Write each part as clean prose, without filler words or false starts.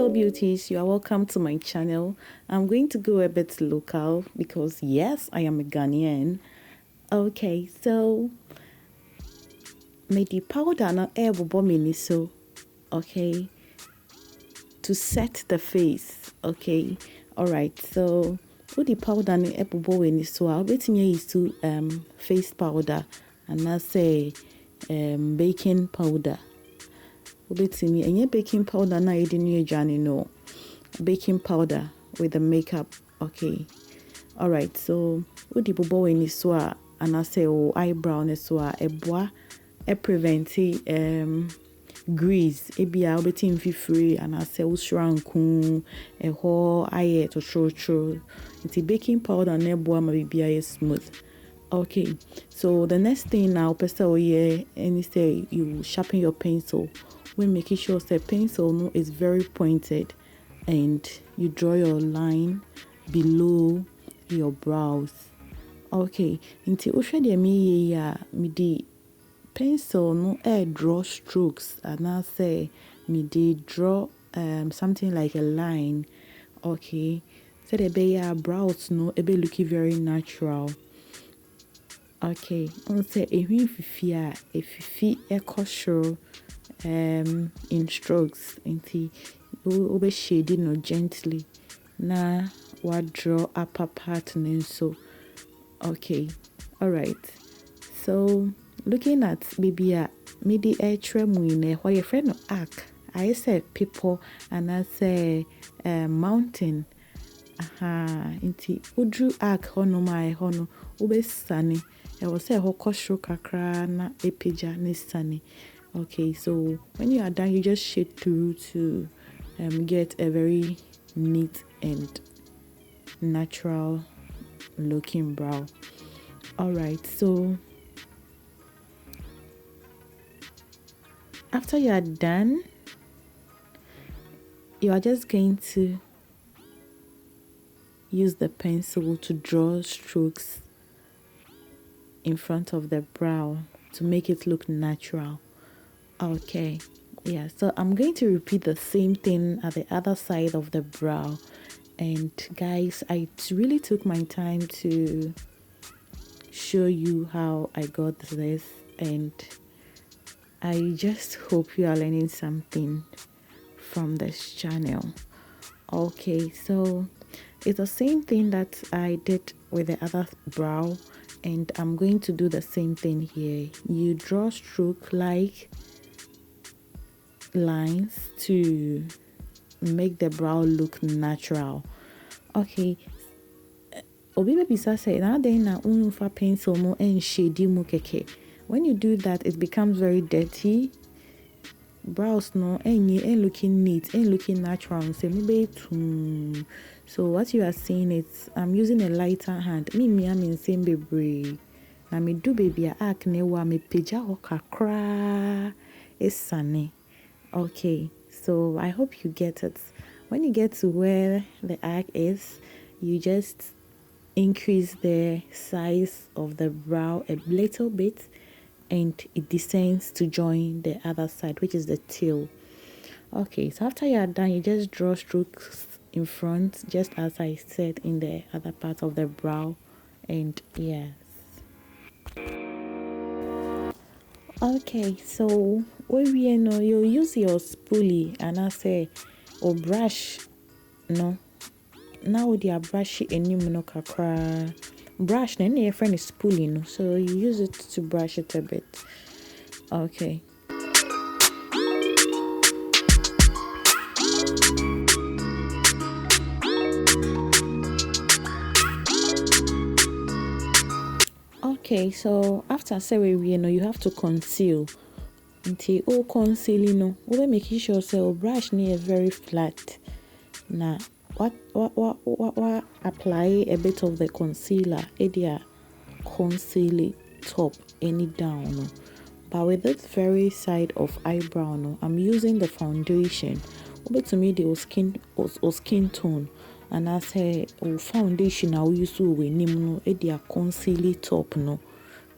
Hello beauties, you are welcome to my channel. I'm going to go a bit local because yes, I am a Ghanaian. Okay, so the powder na air bobo so okay, to set the face. Okay, all right, so with the powder na air bobo so I'll bet me is to face powder and I say baking powder. Obetimi enye baking powder na yedi new journey no baking powder with the makeup. Okay, all right, so odi bobo we ni so a and I say oh eyebrow ne so a eboa e prevent grease ebia obetim free and I say usranku e ho aye to true it's baking powder na eboa ma bibia smooth. Okay, so the next thing now person yeah and say you sharpen your pencil. When making sure the pencil is very pointed and you draw your line below your brows. Okay, until usha de me ya me di pencil no air draw strokes and I say me di draw something like a line. Okay, so the be ya brows no ebe looking very natural. Okay, on say a fifi a fifi ekosho in strokes inti ube shading no gently na what draw upper part and so. Okay, all right, so looking at maybe a midi air tremwine what your friend arc I said people and I say mountain inti udru arc hono my hono ube sunny I was say hokosho kakra na epija ni sunny. Okay, so when you are done, you just shade through to get a very neat and natural looking brow. All right, so after you are done, you are just going to use the pencil to draw strokes in front of the brow to make it look natural. Okay, yeah, so I'm going to repeat the same thing at the other side of the brow. And guys, I really took my time to show you how I got this, and I just hope you are learning something from this channel. Okay, so it's the same thing that I did with the other brow, and I'm going to do the same thing here. You draw stroke like lines to make the brow look natural. Okay, obi baby say now then na unfa pencil mo and shady mo keke. When you do that, it becomes very dirty. Brows no ain't looking neat, ain't looking natural. So what you are seeing is I'm using a lighter hand. Me I'm in same baby. Na me do baby a acne wa me peja ho kakra is sunny. Okay, so I hope you get it. When you get to where the arc is, you just increase the size of the brow a little bit and it descends to join the other side, which is the tail. Okay, so after you are done, you just draw strokes in front, just as I said in the other part of the brow. And yes. Okay, so when you know you use your spoolie and I say or brush no. Now they are brush any no kakra brush then your friend is spoolie no, so you use it to brush it a bit. Okay. Okay, so after say we know you have to conceal. Until all concealing we making sure say brush near very flat. Now what apply a bit of the concealer edia conceal top any down. But with this very side of eyebrow no, I'm using the foundation. Over to me the skin tone. And I say foundation I use we name no edia conceal top no.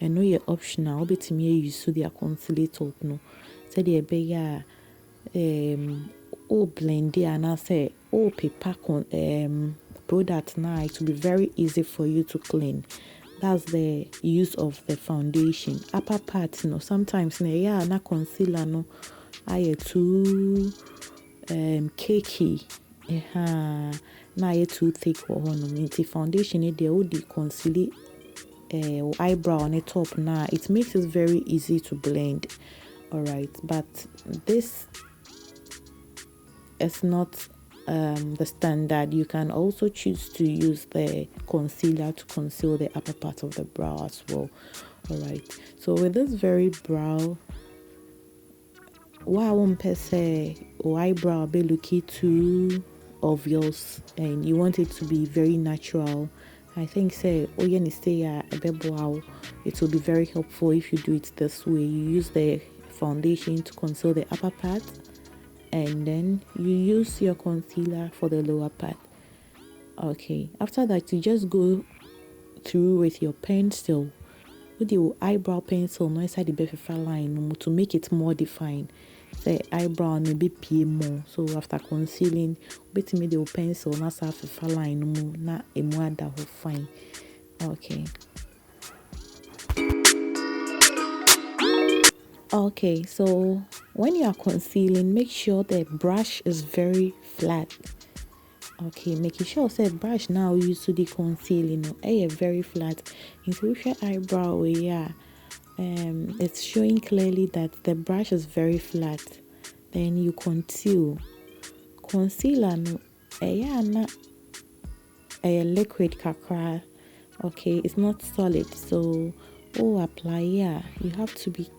And no your optional over to me use their conceal top no. Say the be oh blend it and I say oh paper product now, it will be very easy for you to clean. That's the use of the foundation. Upper part, sometimes yeah, na concealer no I too cakey. Na too thick for one. The foundation they would conceal eyebrow on the top now. It makes it very easy to blend. Alright, but this is not the standard. You can also choose to use the concealer to conceal the upper part of the brow as well. Alright, so with this very brow, why won't per se or eyebrow be looking too obvious and you want it to be very natural? I think say oh yeah, it will be very helpful if you do it this way. You use the foundation to conceal the upper part and then you use your concealer for the lower part. Okay, after that you just go through with your pencil with your eyebrow pencil no inside the befifa line to make it more defined. Say eyebrow no be pay more, so after concealing bit me the pencil na sa fifa line no na emu ada ho fine. Okay. Okay, so when you are concealing, make sure the brush is very flat. Okay, making sure say brush now used to the concealing, very flat. Into your eyebrow, it's showing clearly that the brush is very flat. Then you conceal. Concealer, na a liquid kakra. Okay, it's not solid, so apply. You have to be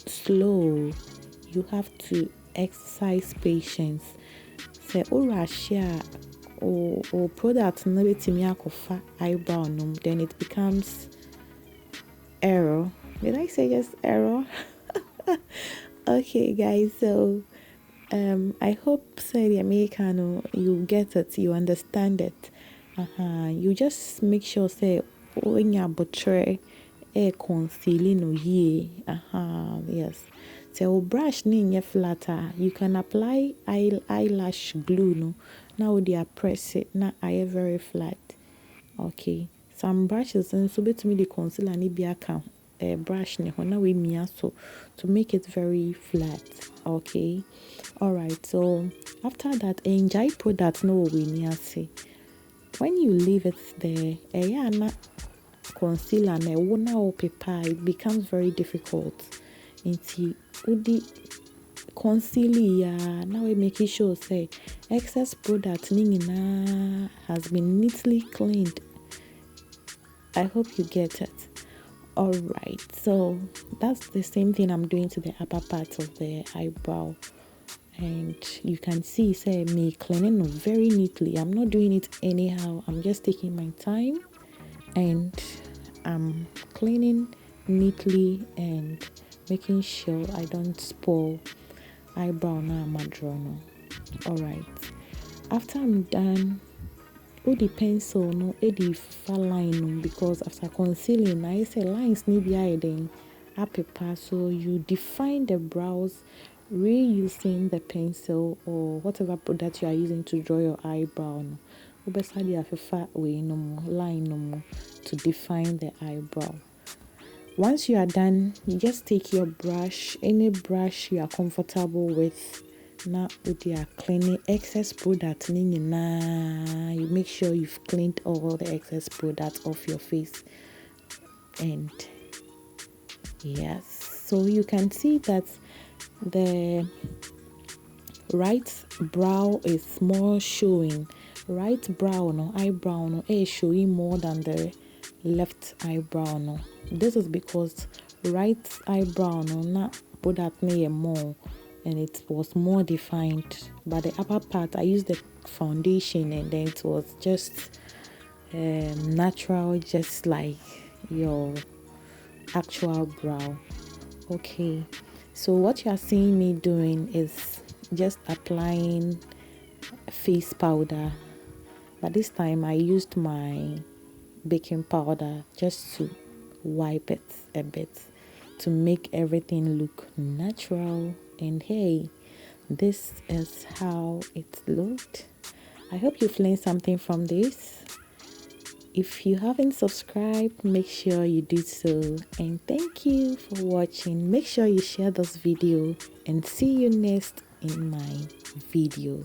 slow. You have to exercise patience. Say rush or product no betimi akofa eyebrow no, then it becomes error. Did I say yes, error? Okay guys, so I hope say the Americano you get it, you understand it. You just make sure say when you butcher concealing or ye. Yes. So brush ni flatter. You can apply eyelash glue no. Now they are press it. Now I very flat. Okay. Some brushes and so bet me the concealer ni be account brush ne ho na we mia so to make it very flat. Okay. Alright, so after that enjoy product no we near say. When you leave it there, concealer na wona or paper, it becomes very difficult. Into udi concealer now we make sure say excess product ningina has been neatly cleaned. I hope you get it. Alright, so that's the same thing I'm doing to the upper part of the eyebrow. And you can see say me cleaning very neatly. I'm not doing it anyhow. I'm just taking my time and I'm cleaning neatly and making sure I don't spoil eyebrow now I'm drawing. Alright, after I'm done with the pencil no the far line no, because after concealing I say lines need be hiding up paper, so you define the brows reusing the pencil or whatever product you are using to draw your eyebrow no. Obesadi afifa way no more line no more to define the eyebrow. Once you are done, you just take your brush, any brush you are comfortable with. Now with your cleaning excess product, you make sure you've cleaned all the excess product off your face. And yes, so you can see that the right brow is more showing. Right brow no eyebrow no is showing more than the left eyebrow no. This is because right eyebrow no not product me more and it was more defined, but the upper part I used the foundation and then it was just natural, just like your actual brow. Okay, so what you are seeing me doing is just applying face powder, but this time I used my baking powder just to wipe it a bit to make everything look natural. And hey, This is how it looked. I hope you've learned something from this. If you haven't subscribed, make sure you do so. And thank you for watching. Make sure you share this video and see you next in my video.